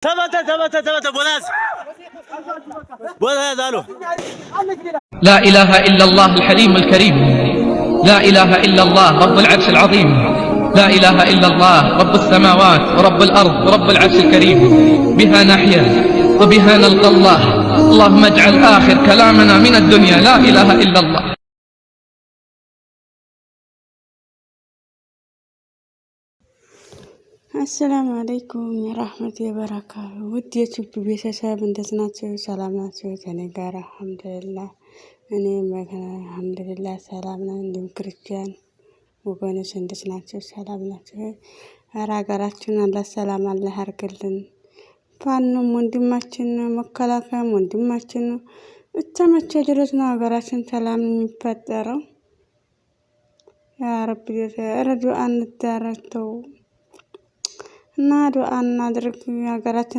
ثبت بولاز الو. لا إله إلا الله الحليم الكريم، لا إله إلا الله رب العرش العظيم، لا إله إلا الله رب السماوات ورب الأرض ورب العرش الكريم. بها نحيا وبها نلقى الله، اللهم اجعل آخر كلامنا من الدنيا لا إله إلا الله. አሰላሙ አለይኩም ወራህመቱላሂ ወበረካቱ። ውድ የዩቲዩብ ቤተሰብ እንዴት ናችሁ? ሰላም ናችሁ? ከኔ ጋር አልሐምዱሊላህ እኔ አልሐምዱሊላህ ሰላም ነኝ። እንዲሁም ክርስቲያን ወገኖች እንዴት ናችሁ? ሰላም ናችሁ? ኧረ ሀገራችን አላህ ሰላም አላህ ያርግልን። ፋኖም ወንድማችን ነው፣ መከላከያም ወንድማችን ነው። እስከመቼ ድረስ ነው ሀገራችን ሰላም የሚፈጠረው? ያ ረብ ዱአ እንደረተው እና ዱአ እናድርግ ሀገራችን